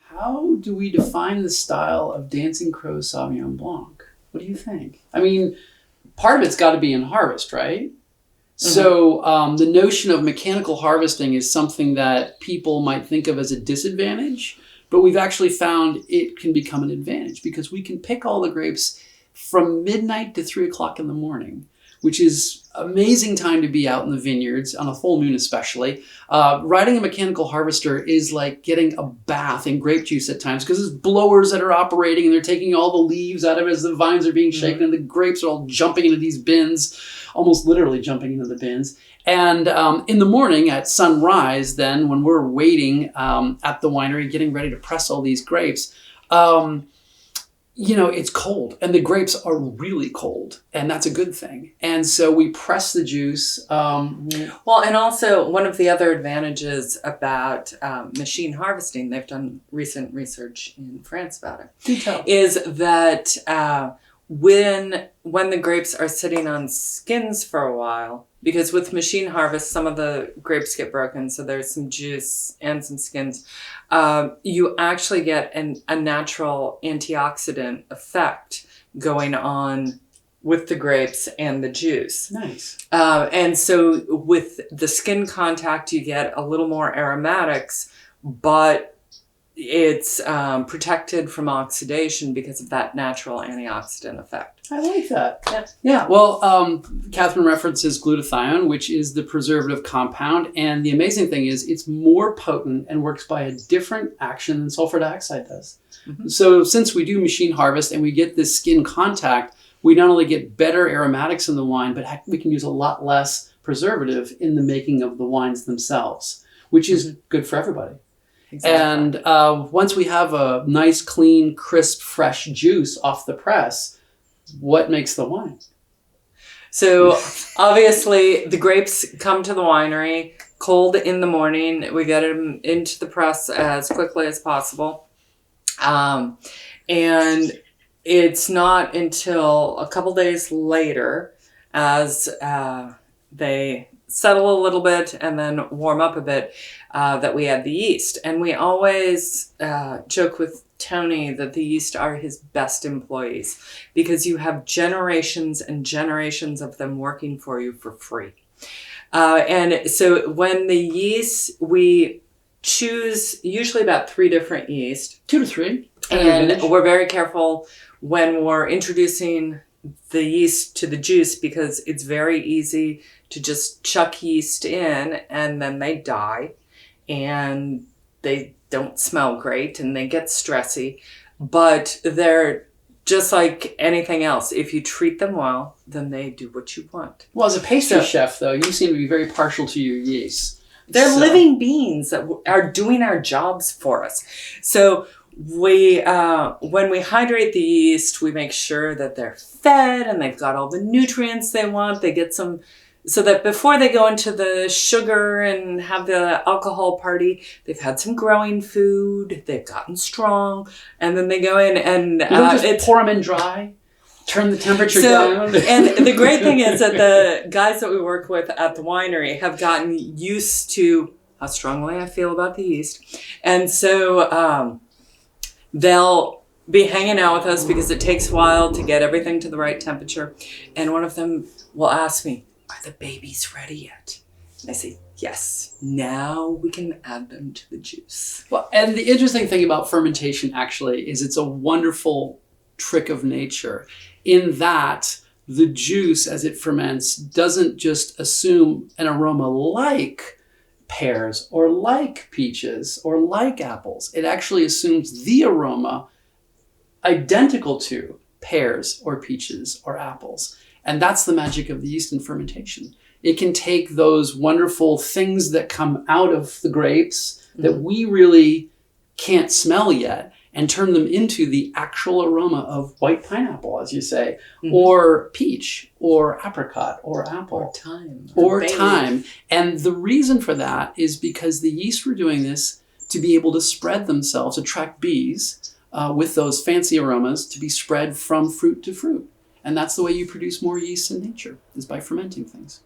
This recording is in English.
how do we define the style of Dancing Crow Sauvignon Blanc? What do you think? I mean, part of it's got to be in harvest, right? So the notion of mechanical harvesting is something that people might think of as a disadvantage, but we've actually found it can become an advantage because we can pick all the grapes from midnight to 3 o'clock in the morning, which is amazing time to be out in the vineyards, on a full moon especially. Riding a mechanical harvester is like getting a bath in grape juice at times because there's blowers that are operating and they're taking all the leaves out of it as the vines are being shaken and the grapes are all jumping into these bins, almost literally jumping into the bins. And in the morning at sunrise then, when we're waiting at the winery, getting ready to press all these grapes, it's cold and the grapes are really cold and that's a good thing. And so we press the juice. Well, and also one of the other advantages about machine harvesting, they've done recent research in France about it, is that when the grapes are sitting on skins for a while, because with machine harvest, some of the grapes get broken, so there's some juice and some skins. You actually get a natural antioxidant effect going on with the grapes and the juice. Nice. And so with the skin contact, you get a little more aromatics, but it's protected from oxidation because of that natural antioxidant effect. I like that. Yeah. Well, Katharine references glutathione, which is the preservative compound. And the amazing thing is it's more potent and works by a different action than sulfur dioxide does. So since we do machine harvest and we get this skin contact, we not only get better aromatics in the wine, but we can use a lot less preservative in the making of the wines themselves, which is good for everybody. Exactly. And once we have a nice, clean, crisp, fresh juice off the press, what makes the wine? So obviously the grapes come to the winery cold in the morning. We get them into the press as quickly as possible. And it's not until a couple days later as they settle a little bit and then warm up a bit that we add the yeast. And we always joke with Tony that the yeast are his best employees because you have generations and generations of them working for you for free. And so when the yeast, we choose usually about 3 different yeast. 2 to 3. And we're very careful when we're introducing the yeast to the juice because it's very easy to just chuck yeast in and then they die and they don't smell great and they get stressy, but they're just like anything else. If you treat them well, then they do what you want. Well, as a pastry chef, though, you seem to be very partial to your yeast. They're living beings that are doing our jobs for us. So we, when we hydrate the yeast, we make sure that they're fed and they've got all the nutrients they want. They get some, so that before they go into the sugar and have the alcohol party, they've had some growing food, they've gotten strong, and then they go in and you don't just pour them in dry, turn the temperature down. And the great thing is that the guys that we work with at the winery have gotten used to how strongly I feel about the yeast. And so they'll be hanging out with us because it takes a while to get everything to the right temperature. And one of them will ask me, "Are the babies ready yet?" And I say, "Yes, now we can add them to the juice." Well, and the interesting thing about fermentation actually is it's a wonderful trick of nature in that the juice as it ferments doesn't just assume an aroma like pears or like peaches or like apples. It actually assumes the aroma identical to pears or peaches or apples. And that's the magic of the yeast and fermentation. It can take those wonderful things that come out of the grapes that we really can't smell yet and turn them into the actual aroma of white pineapple, as you say, or peach, or apricot, or apple. Or thyme. Or thyme. And the reason for that is because the yeast were doing this to be able to spread themselves, attract bees with those fancy aromas to be spread from fruit to fruit. And that's the way you produce more yeast in nature, is by fermenting things.